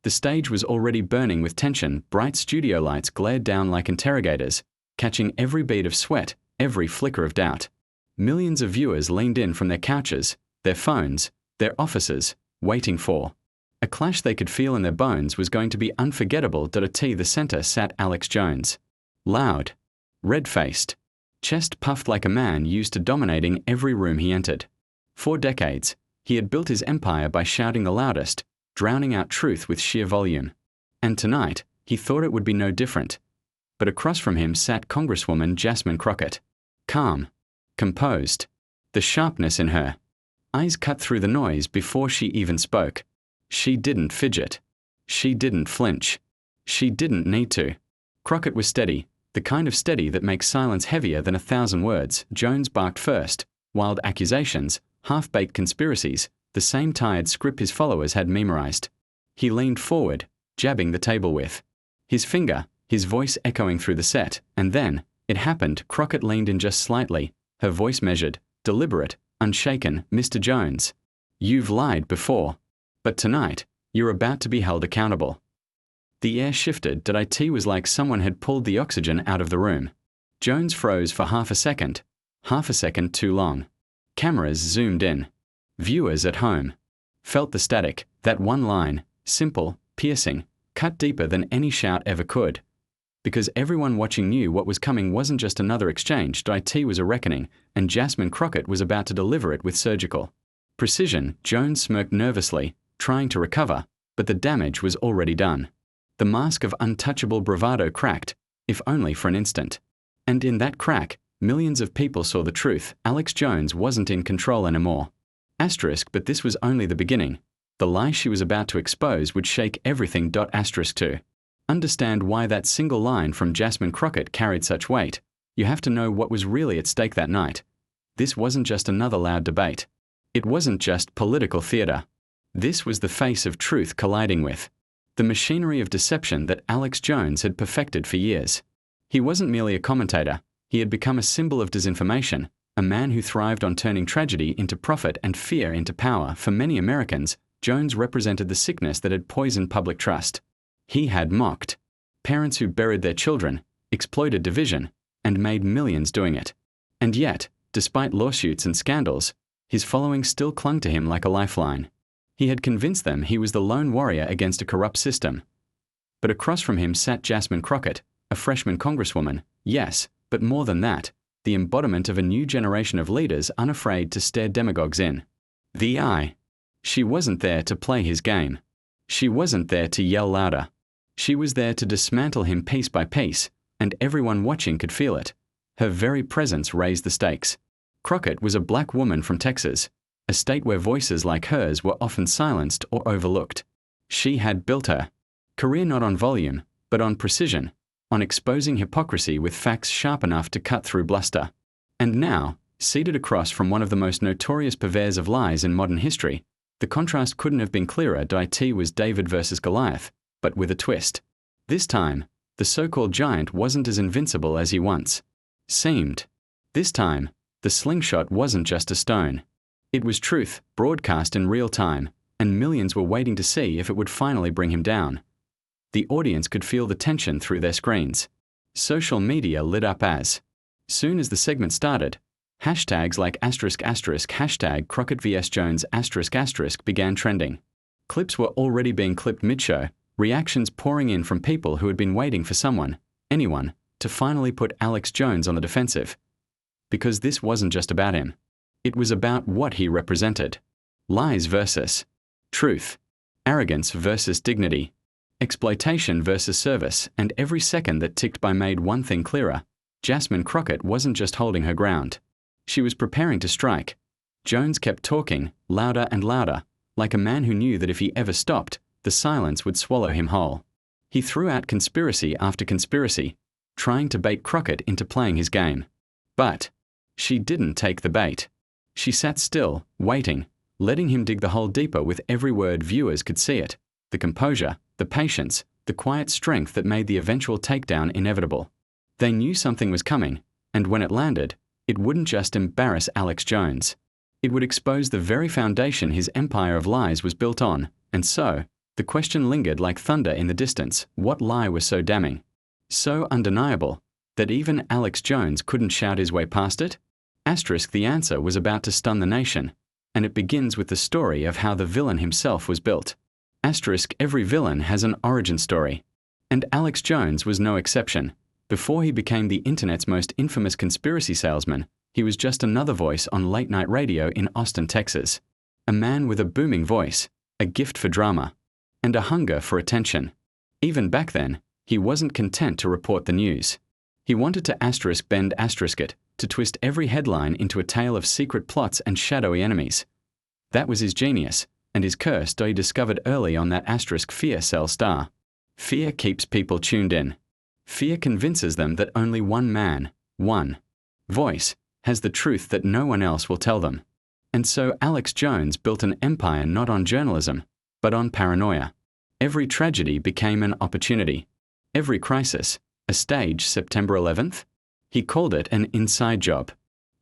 The stage was already burning with tension. Bright studio lights glared down like interrogators, catching every bead of sweat, every flicker of doubt. Millions of viewers leaned in from their couches, their phones, their offices, waiting for a clash they could feel in their bones was going to be unforgettable. At the center sat Alex Jones. Loud, red-faced, chest puffed like a man used to dominating every room he entered. For decades, he had built his empire by shouting the loudest, drowning out truth with sheer volume. And tonight, he thought it would be no different. But across from him sat Congresswoman Jasmine Crockett. Calm, composed, the sharpness in her eyes cut through the noise before she even spoke. She didn't fidget. She didn't flinch. She didn't need to. Crockett was steady, the kind of steady that makes silence heavier than 1,000 words. Jones barked first. Wild accusations, half-baked conspiracies, the same tired script his followers had memorized. He leaned forward, jabbing the table with his finger, his voice echoing through the set, and then, it happened. Crockett leaned in just slightly, her voice measured, deliberate, unshaken. Mr. Jones, you've lied before. But tonight, you're about to be held accountable. The air shifted. It was like someone had pulled the oxygen out of the room. Jones froze for half a second too long. Cameras zoomed in. Viewers at home felt the static. That one line, simple, piercing, cut deeper than any shout ever could. Because everyone watching knew what was coming wasn't just another exchange. It was a reckoning, and Jasmine Crockett was about to deliver it with surgical precision. Jones smirked nervously, trying to recover, but the damage was already done. The mask of untouchable bravado cracked, if only for an instant. And in that crack, millions of people saw the truth. Alex Jones wasn't in control anymore. But this was only the beginning. The lie she was about to expose would shake everything. To understand why that single line from Jasmine Crockett carried such weight, you have to know what was really at stake that night. This wasn't just another loud debate. It wasn't just political theater. This was the face of truth colliding with the machinery of deception that Alex Jones had perfected for years. He wasn't merely a commentator. He had become a symbol of disinformation, a man who thrived on turning tragedy into profit and fear into power. For many Americans, Jones represented the sickness that had poisoned public trust. He had mocked parents who buried their children, exploited division, and made millions doing it. And yet, despite lawsuits and scandals, his following still clung to him like a lifeline. He had convinced them he was the lone warrior against a corrupt system. But across from him sat Jasmine Crockett, a freshman congresswoman, yes, but more than that, the embodiment of a new generation of leaders unafraid to stare demagogues in the eye. She wasn't there to play his game. She wasn't there to yell louder. She was there to dismantle him piece by piece, and everyone watching could feel it. Her very presence raised the stakes. Crockett was a black woman from Texas, a state where voices like hers were often silenced or overlooked. She had built her career not on volume, but on precision, on exposing hypocrisy with facts sharp enough to cut through bluster. And now, seated across from one of the most notorious purveyors of lies in modern history, the contrast couldn't have been clearer. It was David versus Goliath, but with a twist. This time, the so-called giant wasn't as invincible as he once seemed. This time, the slingshot wasn't just a stone. It was truth, broadcast in real time, and millions were waiting to see if it would finally bring him down. The audience could feel the tension through their screens. Social media lit up as soon as the segment started. Hashtags like ***, hashtag Crockett vs Jones *** began trending. Clips were already being clipped mid-show, reactions pouring in from people who had been waiting for someone, anyone, to finally put Alex Jones on the defensive. Because this wasn't just about him. It was about what he represented. Lies versus truth. Arrogance versus dignity. Exploitation versus service, and every second that ticked by made one thing clearer. Jasmine Crockett wasn't just holding her ground. She was preparing to strike. Jones kept talking, louder and louder, like a man who knew that if he ever stopped, the silence would swallow him whole. He threw out conspiracy after conspiracy, trying to bait Crockett into playing his game. But she didn't take the bait. She sat still, waiting, letting him dig the hole deeper with every word. Viewers could see it. The composure, the patience, the quiet strength that made the eventual takedown inevitable. They knew something was coming, and when it landed, it wouldn't just embarrass Alex Jones. It would expose the very foundation his empire of lies was built on, and so, The question lingered like thunder in the distance. What lie was so damning, so undeniable, that even Alex Jones couldn't shout his way past it? Asterisk, the answer was about to stun the nation, and it begins with the story of how the villain himself was built. Asterisk, every villain has an origin story, and Alex Jones was no exception. Before he became the internet's most infamous conspiracy salesman, he was just another voice on late-night radio in Austin, Texas. A man with a booming voice, a gift for drama, and a hunger for attention. Even back then, he wasn't content to report the news. He wanted to asterisk bend asterisk it, to twist every headline into a tale of secret plots and shadowy enemies. That was his genius, and his curse he discovered early on that asterisk fear cell star. Fear keeps people tuned in. Fear convinces them that only one man, one voice, has the truth that no one else will tell them. And so Alex Jones built an empire not on journalism, but on paranoia. Every tragedy became an opportunity. Every crisis, a stage. September 11th? He called it an inside job.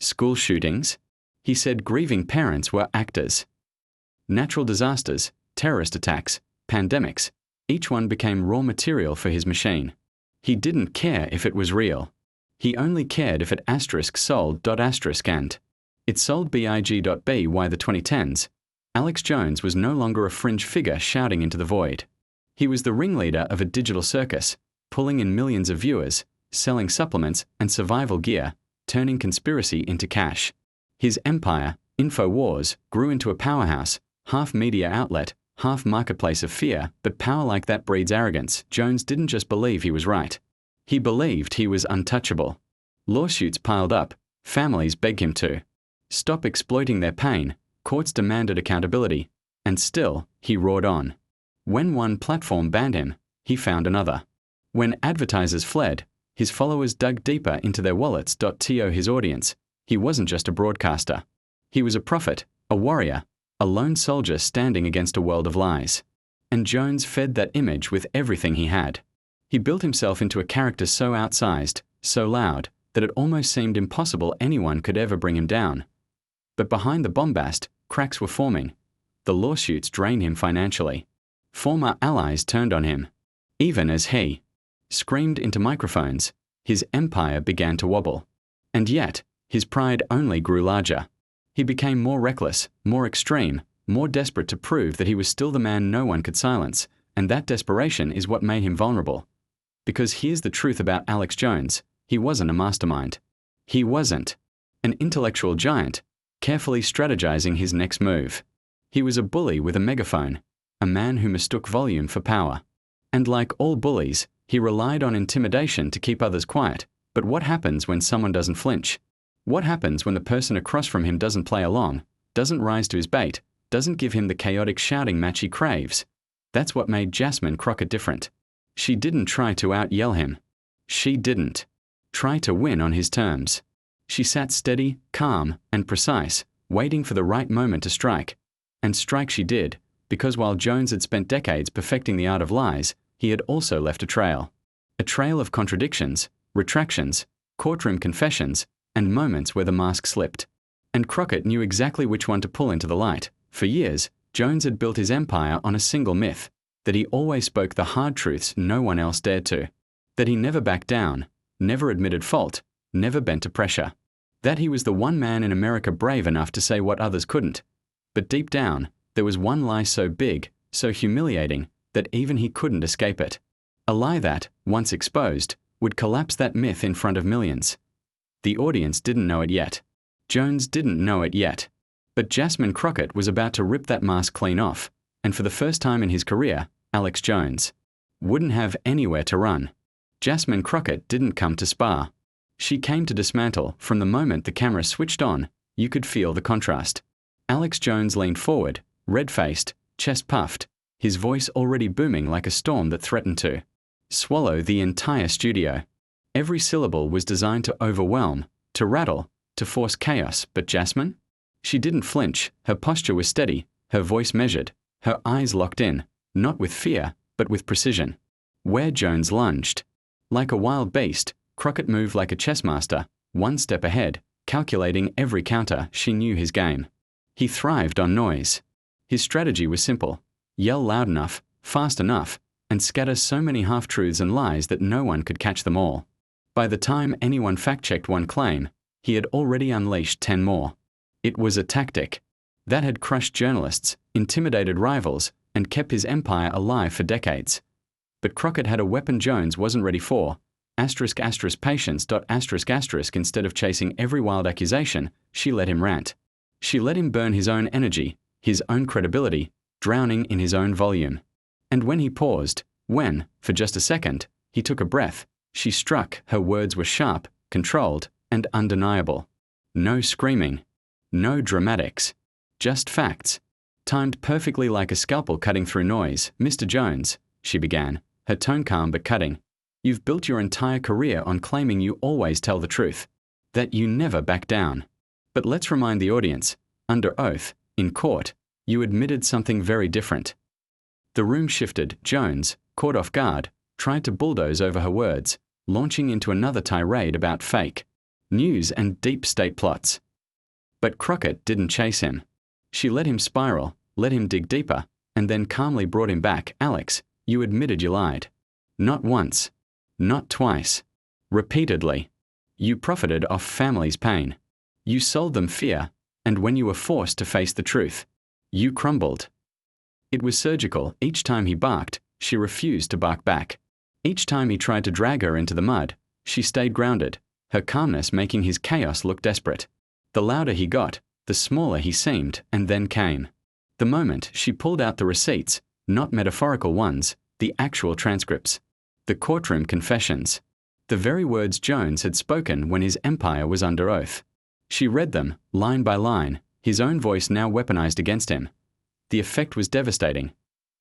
School shootings? He said grieving parents were actors. Natural disasters, terrorist attacks, pandemics, each one became raw material for his machine. He didn't care if it was real. He only cared if it sold. And it sold big.by the 2010s. Alex Jones was no longer a fringe figure shouting into the void. He was the ringleader of a digital circus, pulling in millions of viewers, selling supplements and survival gear, turning conspiracy into cash. His empire, InfoWars, grew into a powerhouse, half media outlet, half marketplace of fear, but power like that breeds arrogance. Jones didn't just believe he was right. He believed he was untouchable. Lawsuits piled up, families begged him to stop exploiting their pain, courts demanded accountability, and still, he roared on. When one platform banned him, he found another. When advertisers fled, his followers dug deeper into their wallets. To his audience, he wasn't just a broadcaster. He was a prophet, a warrior, a lone soldier standing against a world of lies. And Jones fed that image with everything he had. He built himself into a character so outsized, so loud, that it almost seemed impossible anyone could ever bring him down. But behind the bombast, cracks were forming. The lawsuits drained him financially. Former allies turned on him. Even as he screamed into microphones, his empire began to wobble. And yet, his pride only grew larger. He became more reckless, more extreme, more desperate to prove that he was still the man no one could silence, and that desperation is what made him vulnerable. Because here's the truth about Alex Jones, he wasn't a mastermind. He wasn't an intellectual giant, carefully strategizing his next move. He was a bully with a megaphone, a man who mistook volume for power. And like all bullies, he relied on intimidation to keep others quiet. But what happens when someone doesn't flinch? What happens when the person across from him doesn't play along, doesn't rise to his bait, doesn't give him the chaotic shouting match he craves? That's what made Jasmine Crockett different. She didn't try to out-yell him. She didn't try to win on his terms. She sat steady, calm, and precise, waiting for the right moment to strike. And strike she did, because while Jones had spent decades perfecting the art of lies, he had also left a trail. A trail of contradictions, retractions, courtroom confessions, and moments where the mask slipped. And Crockett knew exactly which one to pull into the light. For years, Jones had built his empire on a single myth, that he always spoke the hard truths no one else dared to, that he never backed down, never admitted fault, never bent to pressure, that he was the one man in America brave enough to say what others couldn't. But deep down, there was one lie so big, so humiliating, that even he couldn't escape it. A lie that, once exposed, would collapse that myth in front of millions. The audience didn't know it yet. Jones didn't know it yet. But Jasmine Crockett was about to rip that mask clean off, and for the first time in his career, Alex Jones wouldn't have anywhere to run. Jasmine Crockett didn't come to spar. She came to dismantle. From the moment the camera switched on, you could feel the contrast. Alex Jones leaned forward, red-faced, chest puffed, his voice already booming like a storm that threatened to swallow the entire studio. Every syllable was designed to overwhelm, to rattle, to force chaos. But Jasmine? She didn't flinch. Her posture was steady, her voice measured, her eyes locked in, not with fear, but with precision. Where Jones lunged, like a wild beast, Crockett moved like a chess master, one step ahead, calculating every counter. She knew his game. He thrived on noise. His strategy was simple. Yell loud enough, fast enough, and scatter so many half-truths and lies that no one could catch them all. By the time anyone fact-checked one claim, he had already unleashed 10 more. It was a tactic that had crushed journalists, intimidated rivals, and kept his empire alive for decades. But Crockett had a weapon Jones wasn't ready for. Patience. Instead of chasing every wild accusation, she let him rant. She let him burn his own energy, his own credibility, drowning in his own volume. And when he paused, when, for just a second, he took a breath, she struck. Her words were sharp, controlled, and undeniable. No screaming. No dramatics. Just facts. Timed perfectly like a scalpel cutting through noise. "Mr. Jones," she began, her tone calm but cutting, "you've built your entire career on claiming you always tell the truth, that you never back down. But let's remind the audience, under oath, in court, you admitted something very different." The room shifted. Jones, caught off guard, tried to bulldoze over her words, launching into another tirade about fake news and deep state plots. But Crockett didn't chase him. She let him spiral, let him dig deeper, and then calmly brought him back. "Alex, you admitted you lied. Not once. Not twice. Repeatedly. You profited off families' pain. You sold them fear, and when you were forced to face the truth, you crumbled." It was surgical. Each time he barked, she refused to bark back. Each time he tried to drag her into the mud, she stayed grounded, her calmness making his chaos look desperate. The louder he got, the smaller he seemed, and then came the moment she pulled out the receipts, not metaphorical ones, the actual transcripts. The courtroom confessions. The very words Jones had spoken when his empire was under oath. She read them, line by line, his own voice now weaponized against him. The effect was devastating.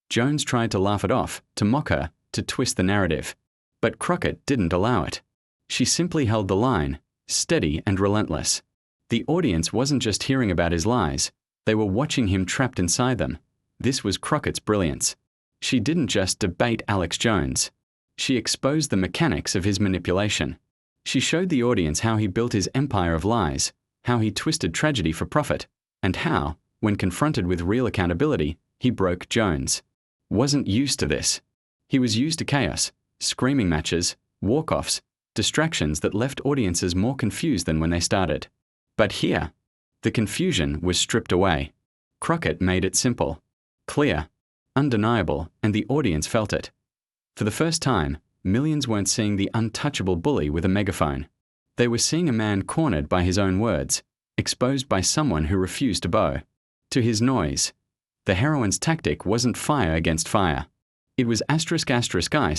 Jones tried to laugh it off, to mock her, to twist the narrative. But Crockett didn't allow it. She simply held the line, steady and relentless. The audience wasn't just hearing about his lies, they were watching him trapped inside them. This was Crockett's brilliance. She didn't just debate Alex Jones. She exposed the mechanics of his manipulation. She showed the audience how he built his empire of lies, how he twisted tragedy for profit, and how, when confronted with real accountability, he broke. Jones wasn't used to this. He was used to chaos, screaming matches, walk-offs, distractions that left audiences more confused than when they started. But here, the confusion was stripped away. Crockett made it simple, clear, undeniable, and the audience felt it. For the first time, millions weren't seeing the untouchable bully with a megaphone. They were seeing a man cornered by his own words, exposed by someone who refused to bow to his noise. The heroine's tactic wasn't fire against fire. It was ice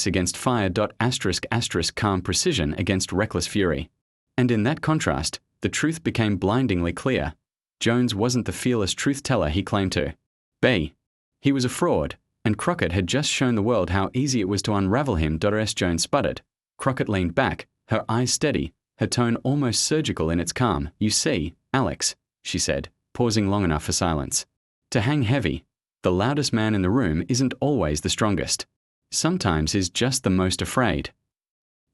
against fire. Calm precision against reckless fury. And in that contrast, the truth became blindingly clear. Jones wasn't the fearless truth-teller he claimed to be. He was a fraud, and Crockett had just shown the world how easy it was to unravel him. Jones sputtered. Crockett leaned back, her eyes steady, her tone almost surgical in its calm. "You see, Alex," she said, pausing long enough for silence. "To hang heavy, the loudest man in the room isn't always the strongest. Sometimes he's just the most afraid."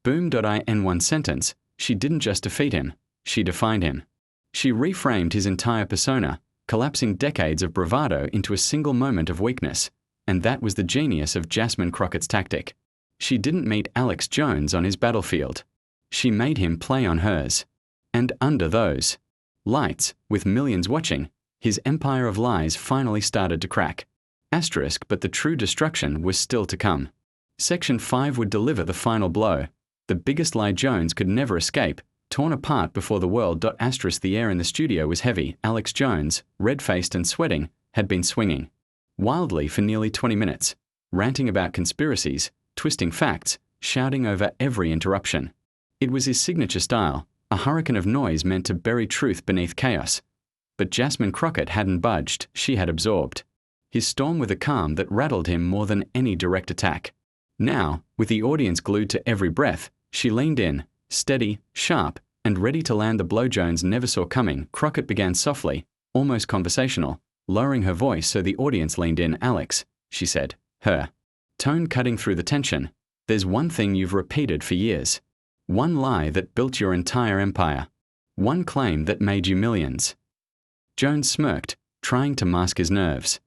Boom. In one sentence, she didn't just defeat him, she defined him. She reframed his entire persona, collapsing decades of bravado into a single moment of weakness. And that was the genius of Jasmine Crockett's tactic. She didn't meet Alex Jones on his battlefield. She made him play on hers. And under those lights, with millions watching, his empire of lies finally started to crack. But the true destruction was still to come. Section 5 would deliver the final blow. The biggest lie Jones could never escape, torn apart before the world. The air in the studio was heavy. Alex Jones, red-faced and sweating, had been swinging wildly for nearly 20 minutes, ranting about conspiracies, twisting facts, shouting over every interruption. It was his signature style, a hurricane of noise meant to bury truth beneath chaos. But Jasmine Crockett hadn't budged, she had absorbed his storm with a calm that rattled him more than any direct attack. Now, with the audience glued to every breath, she leaned in, steady, sharp, and ready to land the blow Jones never saw coming. Crockett began softly, almost conversational, lowering her voice so the audience leaned in. "Alex," she said, her tone cutting through the tension, "there's one thing you've repeated for years. One lie that built your entire empire. One claim that made you millions." Jones smirked, trying to mask his nerves.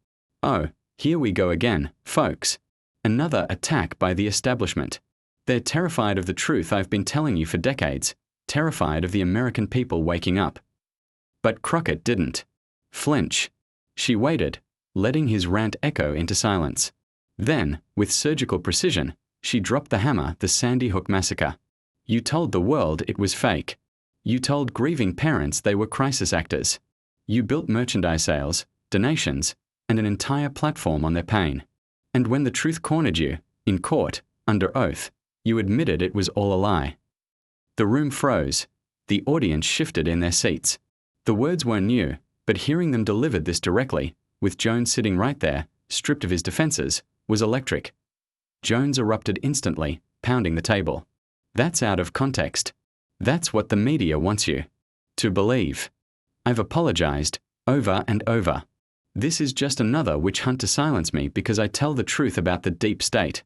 "Oh, here we go again, folks," Another attack by the establishment. They're terrified of the truth I've been telling you for decades, terrified of the American people waking up. But Crockett didn't flinch. She waited, letting his rant echo into silence. Then, with surgical precision, she dropped the hammer, the Sandy Hook massacre. You told the world it was fake. You told grieving parents they were crisis actors. You built merchandise sales, donations, and an entire platform on their pain. And when the truth cornered you, in court, under oath, you admitted it was all a lie. The room froze. The audience shifted in their seats. The words weren't new, but hearing them delivered this directly, with Jones sitting right there, stripped of his defenses, was electric. Jones erupted instantly, pounding the table. That's out of context. That's what the media wants you to believe. I've apologized, over and over. This is just another witch hunt to silence me because I tell the truth about the deep state.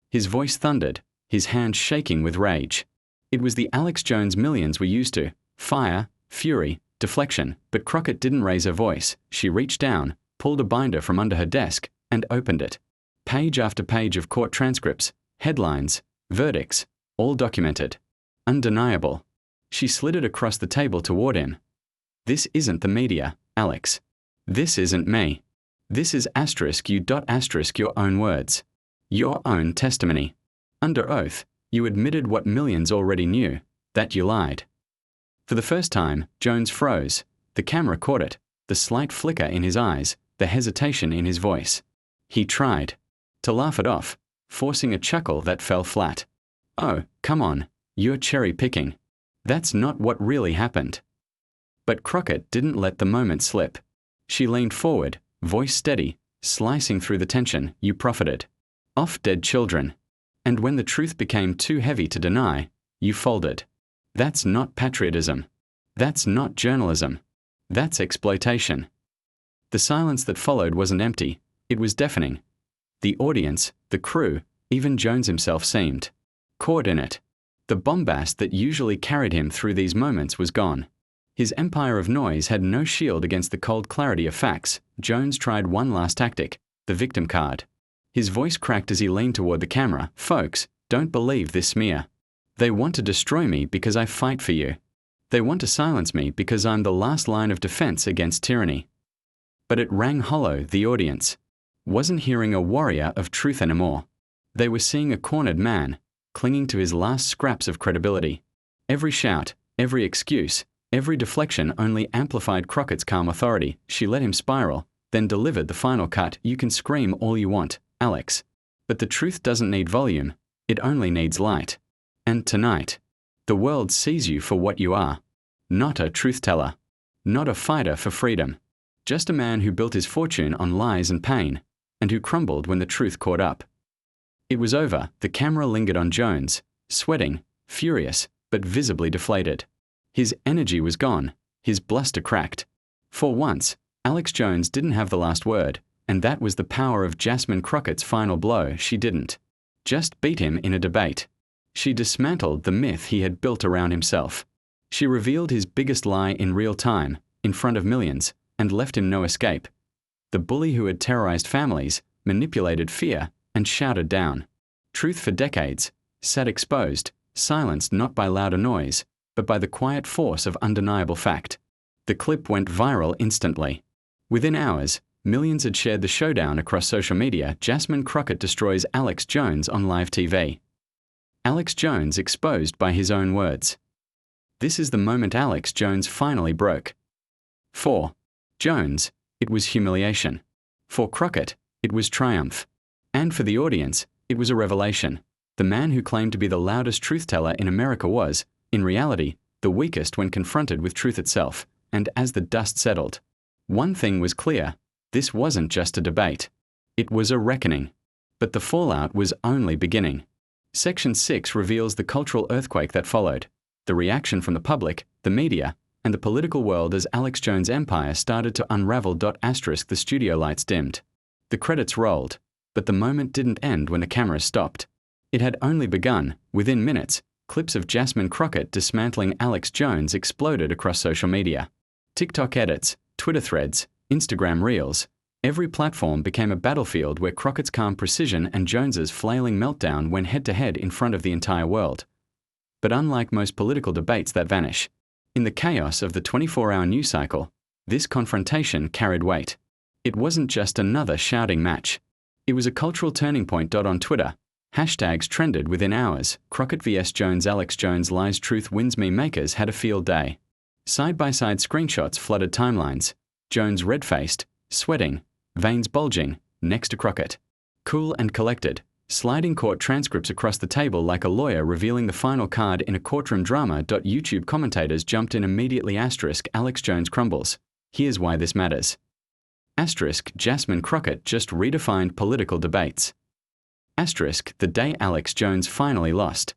His voice thundered, his hands shaking with rage. It was the Alex Jones millions were used to: fire, fury, deflection. But Crockett didn't raise her voice. She reached down, pulled a binder from under her desk, and opened it. Page after page of court transcripts, headlines, verdicts, all documented. Undeniable. She slid it across the table toward him. This isn't the media, Alex. This isn't me. This is your own words. Your own testimony. Under oath, you admitted what millions already knew, that you lied. For the first time, Jones froze. The camera caught it, the slight flicker in his eyes, the hesitation in his voice. He tried to laugh it off, forcing a chuckle that fell flat. Oh, come on, you're cherry-picking. That's not what really happened. But Crockett didn't let the moment slip. She leaned forward, voice steady, slicing through the tension. You profited off dead children. And when the truth became too heavy to deny, you folded. That's not patriotism. That's not journalism. That's exploitation. The silence that followed wasn't empty, it was deafening. The audience, the crew, even Jones himself seemed caught in it. The bombast that usually carried him through these moments was gone. His empire of noise had no shield against the cold clarity of facts. Jones tried one last tactic, the victim card. His voice cracked as he leaned toward the camera. Folks, don't believe this smear. They want to destroy me because I fight for you. They want to silence me because I'm the last line of defense against tyranny. But it rang hollow. The audience wasn't hearing a warrior of truth anymore. They were seeing a cornered man, clinging to his last scraps of credibility. Every shout, every excuse, every deflection only amplified Crockett's calm authority. She let him spiral, then delivered the final cut. You can scream all you want, Alex. But the truth doesn't need volume, it only needs light. And tonight, the world sees you for what you are. Not a truth-teller. Not a fighter for freedom. Just a man who built his fortune on lies and pain, and who crumbled when the truth caught up. It was over. The camera lingered on Jones, sweating, furious, but visibly deflated. His energy was gone, his bluster cracked. For once, Alex Jones didn't have the last word, and that was the power of Jasmine Crockett's final blow. She didn't just beat him in a debate. She dismantled the myth he had built around himself. She revealed his biggest lie in real time, in front of millions, and left him no escape. The bully who had terrorized families, manipulated fear, and shouted down truth for decades, sat exposed, silenced not by louder noise, but by the quiet force of undeniable fact. The clip went viral instantly. Within hours, millions had shared the showdown across social media. Jasmine Crockett destroys Alex Jones on live TV. Alex Jones exposed by his own words. This is the moment Alex Jones finally broke. For Jones, it was humiliation. For Crockett, it was triumph. And for the audience, it was a revelation. The man who claimed to be the loudest truth-teller in America was, in reality, the weakest when confronted with truth itself. And as the dust settled, one thing was clear: this wasn't just a debate. It was a reckoning. But the fallout was only beginning. Section 6 reveals the cultural earthquake that followed, the reaction from the public, the media, and the political world as Alex Jones' empire started to unravel. The studio lights dimmed. The credits rolled, but the moment didn't end when the cameras stopped. It had only begun. Within minutes, clips of Jasmine Crockett dismantling Alex Jones exploded across social media. TikTok edits, Twitter threads, Instagram reels, Every platform became a battlefield where Crockett's calm precision and Jones's flailing meltdown went head-to-head in front of the entire world. But unlike most political debates that vanish, in the chaos of the 24-hour news cycle, this confrontation carried weight. It wasn't just another shouting match. It was a cultural turning point. On Twitter, hashtags trended within hours. Crockett vs Jones. Alex Jones lies, truth wins. Meme makers had a field day. Side-by-side screenshots flooded timelines. Jones red-faced, sweating, veins bulging, next to Crockett. Cool and collected, sliding court transcripts across the table like a lawyer revealing the final card in a courtroom drama. YouTube commentators jumped in immediately. Alex Jones crumbles. Here's why this matters. Jasmine Crockett just redefined political debates. The day Alex Jones finally lost.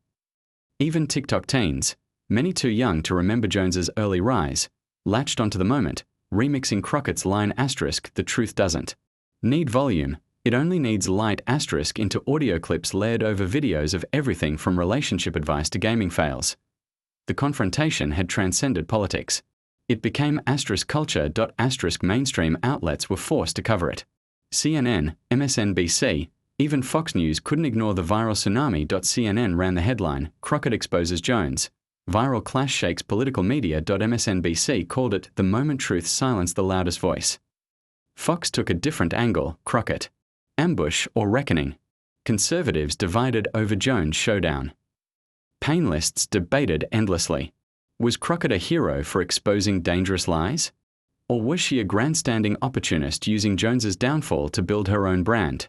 Even TikTok teens, many too young to remember Jones's early rise, latched onto the moment, remixing Crockett's line "the truth doesn't need volume, it only needs light" into audio clips layered over videos of everything from relationship advice to gaming fails. The confrontation had transcended politics. It became culture. Mainstream outlets were forced to cover it. CNN, MSNBC, even Fox News couldn't ignore the viral tsunami. CNN ran the headline, "Crockett exposes Jones. Viral clash shakes political media." MSNBC called it the moment truth silenced the loudest voice. Fox took a different angle, Crockett. Ambush or reckoning. Conservatives divided over Jones' showdown. Painlists debated endlessly. Was Crockett a hero for exposing dangerous lies? Or was she a grandstanding opportunist using Jones's downfall to build her own brand?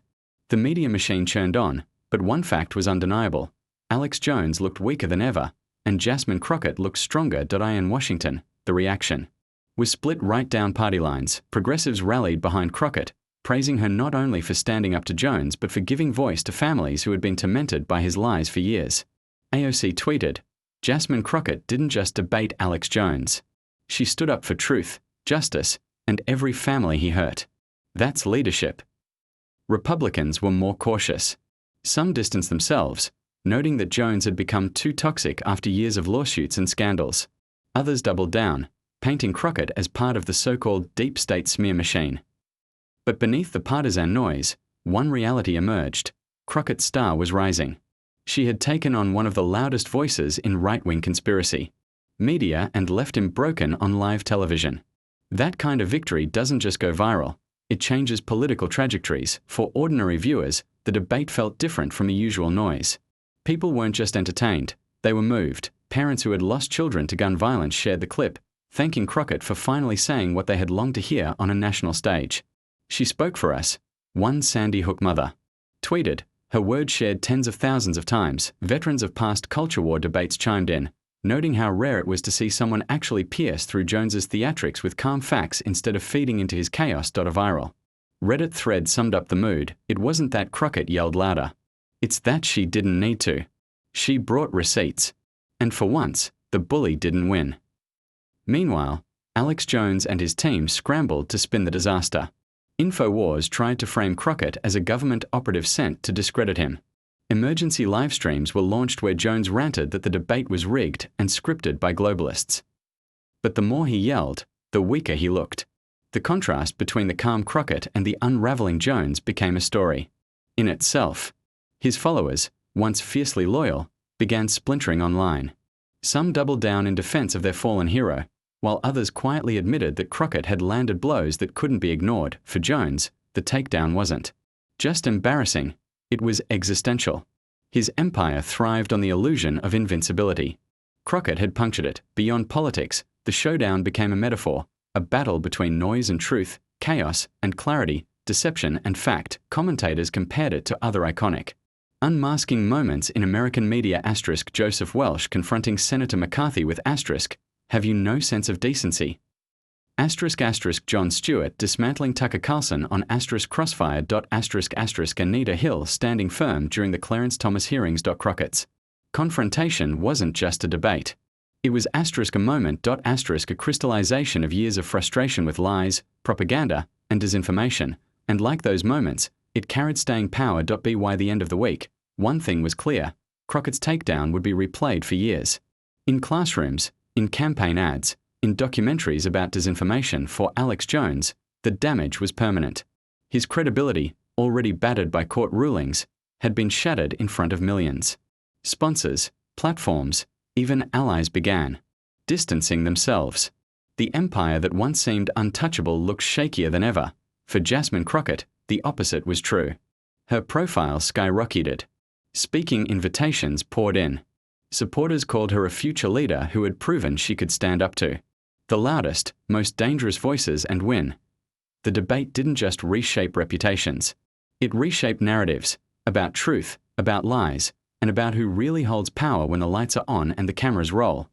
The media machine churned on, but one fact was undeniable. Alex Jones looked weaker than ever, and Jasmine Crockett looked stronger. In Washington, the reaction was split right down party lines. Progressives rallied behind Crockett, praising her not only for standing up to Jones but for giving voice to families who had been tormented by his lies for years. AOC tweeted, "Jasmine Crockett didn't just debate Alex Jones. She stood up for truth, justice, and every family he hurt. That's leadership." Republicans were more cautious. Some distanced themselves, noting that Jones had become too toxic after years of lawsuits and scandals. Others doubled down, painting Crockett as part of the so-called deep state smear machine. But beneath the partisan noise, one reality emerged. Crockett's star was rising. She had taken on one of the loudest voices in right-wing conspiracy. Media and left him broken on live television. That kind of victory doesn't just go viral, it changes political trajectories. For ordinary viewers, the debate felt different from the usual noise. People weren't just entertained, they were moved. Parents who had lost children to gun violence shared the clip, thanking Crockett for finally saying what they had longed to hear on a national stage. "She spoke for us," one Sandy Hook mother tweeted, her words shared tens of thousands of times. Veterans of past culture war debates chimed in, noting how rare it was to see someone actually pierce through Jones's theatrics with calm facts instead of feeding into his chaos. A viral Reddit thread summed up the mood. It wasn't that Crockett yelled louder. It's that she didn't need to. She brought receipts. And for once, the bully didn't win. Meanwhile, Alex Jones and his team scrambled to spin the disaster. InfoWars tried to frame Crockett as a government operative sent to discredit him. Emergency live streams were launched where Jones ranted that the debate was rigged and scripted by globalists. But the more he yelled, the weaker he looked. The contrast between the calm Crockett and the unraveling Jones became a story in itself. His followers, once fiercely loyal, began splintering online. Some doubled down in defense of their fallen hero, while others quietly admitted that Crockett had landed blows that couldn't be ignored. For Jones, the takedown wasn't just embarrassing, it was existential. His empire thrived on the illusion of invincibility. Crockett had punctured it. Beyond politics, the showdown became a metaphor, a battle between noise and truth, chaos and clarity, deception and fact. Commentators compared it to other iconic, unmasking moments in American media. Joseph Welch confronting Senator McCarthy with "Have you no sense of decency?" Jon Stewart dismantling Tucker Carlson on Crossfire. Anita Hill standing firm during the Clarence Thomas hearings. Crockett's confrontation wasn't just a debate. It was a moment. A crystallization of years of frustration with lies, propaganda, and disinformation. And like those moments, it carried staying power. By the end of the week, one thing was clear: Crockett's takedown would be replayed for years. In classrooms, in campaign ads, in documentaries about disinformation. For Alex Jones, the damage was permanent. His credibility, already battered by court rulings, had been shattered in front of millions. Sponsors, platforms, even allies began distancing themselves. The empire that once seemed untouchable looked shakier than ever. For Jasmine Crockett, the opposite was true. Her profile skyrocketed. Speaking invitations poured in. Supporters called her a future leader who had proven she could stand up to the loudest, most dangerous voices and win. The debate didn't just reshape reputations. It reshaped narratives about truth, about lies, and about who really holds power when the lights are on and the cameras roll.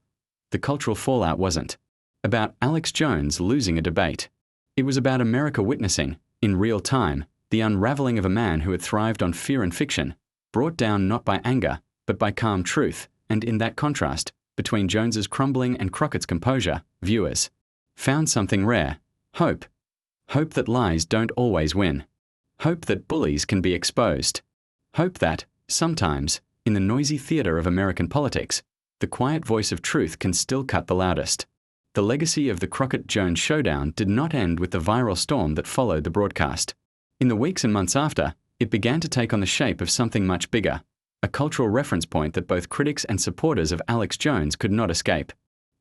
The cultural fallout wasn't about Alex Jones losing a debate. It was about America witnessing, in real time, the unraveling of a man who had thrived on fear and fiction, brought down not by anger, but by calm truth, and in that contrast, between Jones's crumbling and Crockett's composure, viewers found something rare: hope. Hope that lies don't always win. Hope that bullies can be exposed. Hope that, sometimes, in the noisy theater of American politics, the quiet voice of truth can still cut the loudest. The legacy of the Crockett-Jones showdown did not end with the viral storm that followed the broadcast. In the weeks and months after, it began to take on the shape of something much bigger, a cultural reference point that both critics and supporters of Alex Jones could not escape.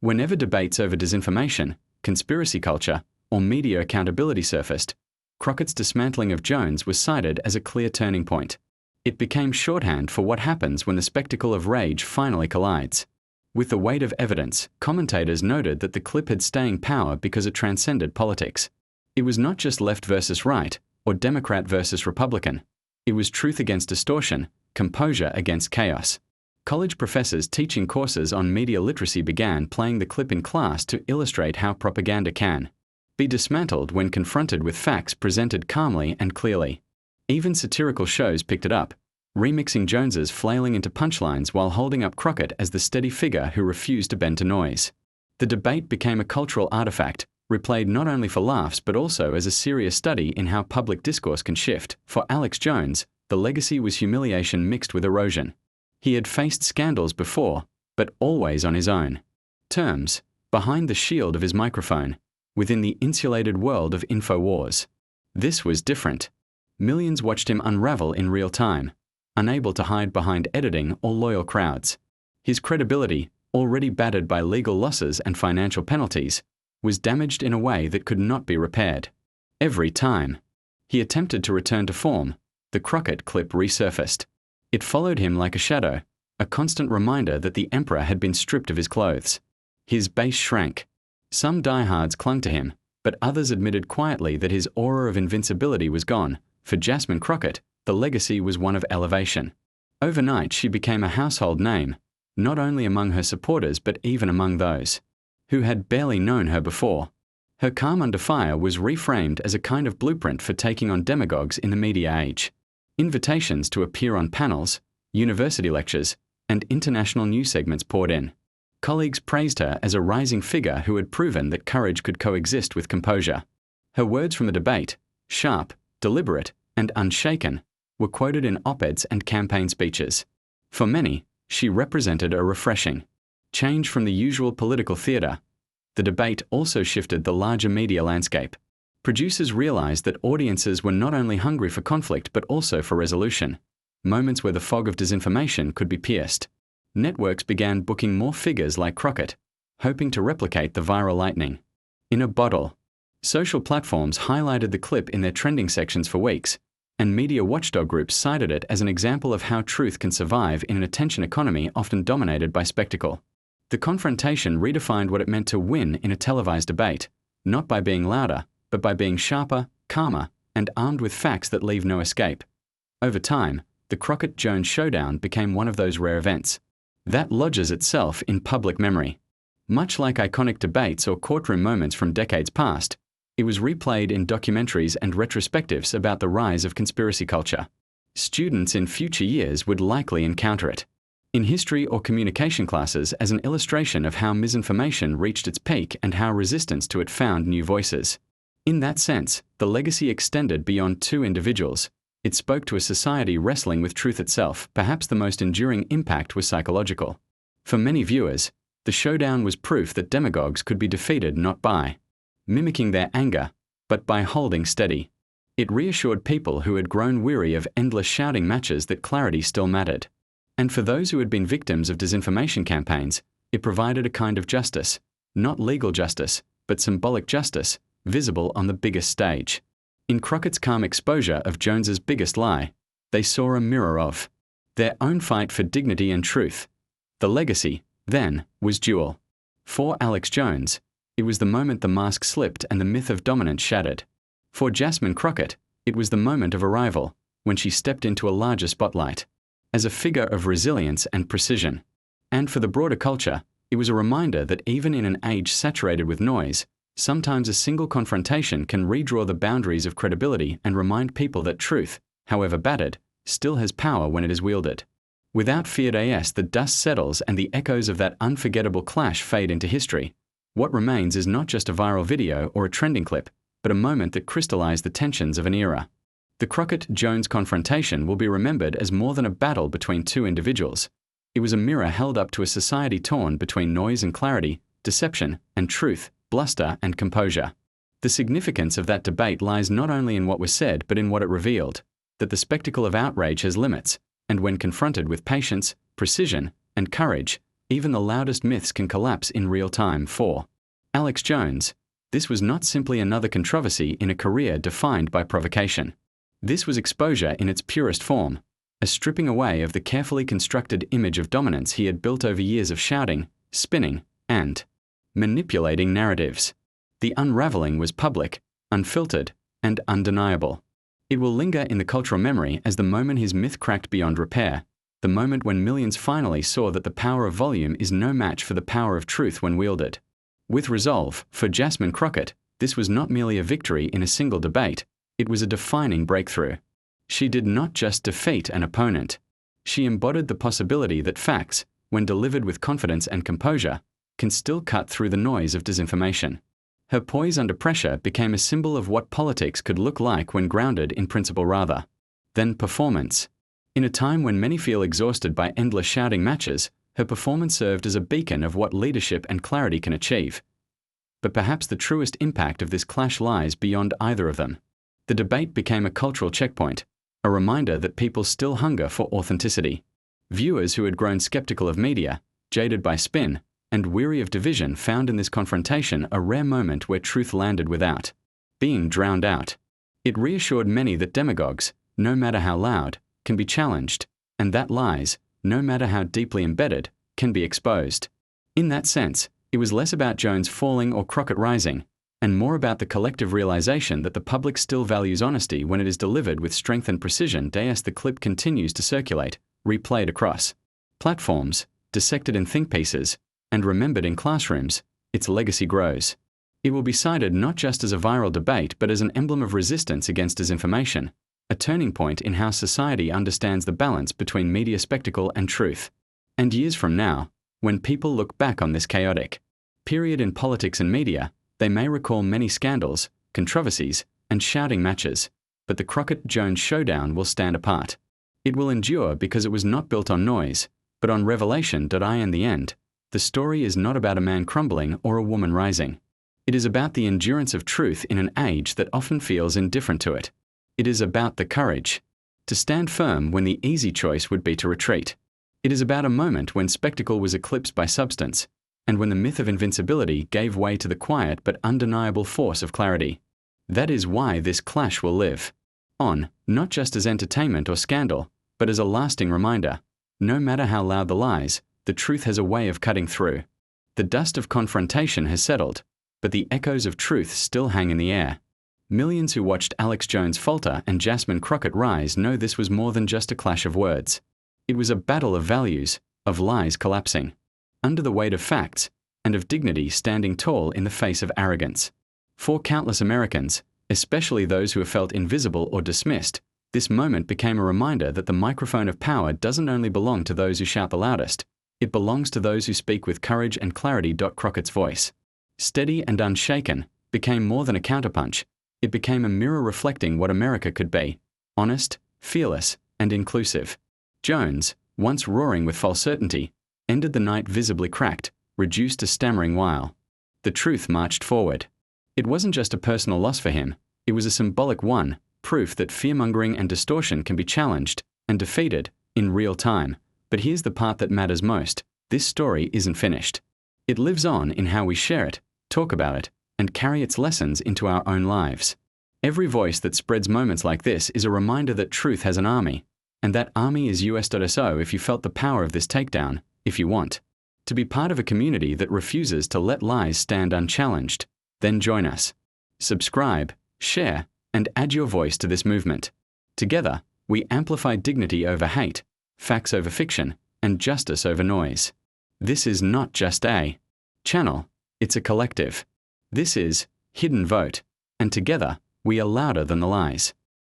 Whenever debates over disinformation, conspiracy culture, or media accountability surfaced, Crockett's dismantling of Jones was cited as a clear turning point. It became shorthand for what happens when the spectacle of rage finally collides. With the weight of evidence, commentators noted that the clip had staying power because it transcended politics. It was not just left versus right, or Democrat versus Republican. It was truth against distortion, composure against chaos. College professors teaching courses on media literacy began playing the clip in class to illustrate how propaganda can be dismantled when confronted with facts presented calmly and clearly. Even satirical shows picked it up, remixing Jones's flailing into punchlines while holding up Crockett as the steady figure who refused to bend to noise. The debate became a cultural artifact, replayed not only for laughs but also as a serious study in how public discourse can shift. For Alex Jones, the legacy was humiliation mixed with erosion. He had faced scandals before, but always on his own terms, behind the shield of his microphone, within the insulated world of InfoWars. This was different. Millions watched him unravel in real time, unable to hide behind editing or loyal crowds. His credibility, already battered by legal losses and financial penalties, was damaged in a way that could not be repaired. Every time he attempted to return to form, the Crockett clip resurfaced. It followed him like a shadow, a constant reminder that the emperor had been stripped of his clothes. His base shrank. Some diehards clung to him, but others admitted quietly that his aura of invincibility was gone. For Jasmine Crockett, the legacy was one of elevation. Overnight, she became a household name, not only among her supporters but even among those who had barely known her before. Her calm under fire was reframed as a kind of blueprint for taking on demagogues in the media age. Invitations to appear on panels, university lectures, and international news segments poured in. Colleagues praised her as a rising figure who had proven that courage could coexist with composure. Her words from the debate, sharp, deliberate, and unshaken, were quoted in op-eds and campaign speeches. For many, she represented a refreshing change from the usual political theatre. The debate also shifted the larger media landscape. Producers realized that audiences were not only hungry for conflict but also for resolution, moments where the fog of disinformation could be pierced. Networks began booking more figures like Crockett, hoping to replicate the viral lightning in a bottle. Social platforms highlighted the clip in their trending sections for weeks, and media watchdog groups cited it as an example of how truth can survive in an attention economy often dominated by spectacle. The confrontation redefined what it meant to win in a televised debate, not by being louder, but by being sharper, calmer, and armed with facts that leave no escape. Over time, the Crockett-Jones showdown became one of those rare events that lodges itself in public memory. Much like iconic debates or courtroom moments from decades past, it was replayed in documentaries and retrospectives about the rise of conspiracy culture. Students in future years would likely encounter it in history or communication classes as an illustration of how misinformation reached its peak and how resistance to it found new voices. In that sense, the legacy extended beyond two individuals. It spoke to a society wrestling with truth itself. Perhaps the most enduring impact was psychological. For many viewers, the showdown was proof that demagogues could be defeated not by mimicking their anger, but by holding steady. It reassured people who had grown weary of endless shouting matches that clarity still mattered. And for those who had been victims of disinformation campaigns, it provided a kind of justice, not legal justice, but symbolic justice, visible on the biggest stage. In Crockett's calm exposure of Jones's biggest lie, they saw a mirror of their own fight for dignity and truth. The legacy, then, was dual. For Alex Jones, it was the moment the mask slipped and the myth of dominance shattered. For Jasmine Crockett, it was the moment of arrival, when she stepped into a larger spotlight, as a figure of resilience and precision. And for the broader culture, it was a reminder that even in an age saturated with noise, sometimes a single confrontation can redraw the boundaries of credibility and remind people that truth, however battered, still has power when it is wielded. Without feared the dust settles and the echoes of that unforgettable clash fade into history. What remains is not just a viral video or a trending clip, but a moment that crystallized the tensions of an era. The Crockett-Jones confrontation will be remembered as more than a battle between two individuals. It was a mirror held up to a society torn between noise and clarity, deception and truth, bluster and composure. The significance of that debate lies not only in what was said but in what it revealed, that the spectacle of outrage has limits, and when confronted with patience, precision, and courage, even the loudest myths can collapse in real time. For Alex Jones, this was not simply another controversy in a career defined by provocation. This was exposure in its purest form, a stripping away of the carefully constructed image of dominance he had built over years of shouting, spinning, and manipulating narratives. The unraveling was public, unfiltered, and undeniable. It will linger in the cultural memory as the moment his myth cracked beyond repair, the moment when millions finally saw that the power of volume is no match for the power of truth when wielded. With resolve, for Jasmine Crockett, this was not merely a victory in a single debate, it was a defining breakthrough. She did not just defeat an opponent. She embodied the possibility that facts, when delivered with confidence and composure, can still cut through the noise of disinformation. Her poise under pressure became a symbol of what politics could look like when grounded in principle rather than performance. In a time when many feel exhausted by endless shouting matches, her performance served as a beacon of what leadership and clarity can achieve. But perhaps the truest impact of this clash lies beyond either of them. The debate became a cultural checkpoint, a reminder that people still hunger for authenticity. Viewers who had grown skeptical of media, jaded by spin, and weary of division found in this confrontation a rare moment where truth landed without being drowned out. It reassured many that demagogues, no matter how loud, can be challenged, and that lies, no matter how deeply embedded, can be exposed. In that sense, it was less about Jones falling or Crockett rising, and more about the collective realization that the public still values honesty when it is delivered with strength and precision. As the clip continues to circulate, replayed across platforms, dissected in think pieces, and remembered in classrooms, its legacy grows. It will be cited not just as a viral debate but as an emblem of resistance against disinformation, a turning point in how society understands the balance between media spectacle and truth. And years from now, when people look back on this chaotic period in politics and media, they may recall many scandals, controversies, and shouting matches, but the Crockett-Jones showdown will stand apart. It will endure because it was not built on noise, but on revelation. In the end, the story is not about a man crumbling or a woman rising. It is about the endurance of truth in an age that often feels indifferent to it. It is about the courage to stand firm when the easy choice would be to retreat. It is about a moment when spectacle was eclipsed by substance, and when the myth of invincibility gave way to the quiet but undeniable force of clarity. That is why this clash will live on, not just as entertainment or scandal, but as a lasting reminder. No matter how loud the lies, the truth has a way of cutting through. The dust of confrontation has settled, but the echoes of truth still hang in the air. Millions who watched Alex Jones falter and Jasmine Crockett rise know this was more than just a clash of words. It was a battle of values, of lies collapsing under the weight of facts, and of dignity standing tall in the face of arrogance. For countless Americans, especially those who have felt invisible or dismissed, this moment became a reminder that the microphone of power doesn't only belong to those who shout the loudest, it belongs to those who speak with courage and clarity. Crockett's voice, steady and unshaken, became more than a counterpunch. It became a mirror reflecting what America could be: honest, fearless, and inclusive. Jones, once roaring with false certainty, ended the night visibly cracked, reduced to stammering while the truth marched forward. It wasn't just a personal loss for him, it was a symbolic one, proof that fearmongering and distortion can be challenged and defeated in real time. But here's the part that matters most. This story isn't finished. It lives on in how we share it, talk about it, and carry its lessons into our own lives. Every voice that spreads moments like this is a reminder that truth has an army, and that army is us.so if you felt the power of this takedown, if you want to be part of a community that refuses to let lies stand unchallenged, then join us. Subscribe, share, and add your voice to this movement. Together, we amplify dignity over hate, facts over fiction, and justice over noise. This is not just a channel, it's a collective. This is Hidden Vote, and together, we are louder than the lies.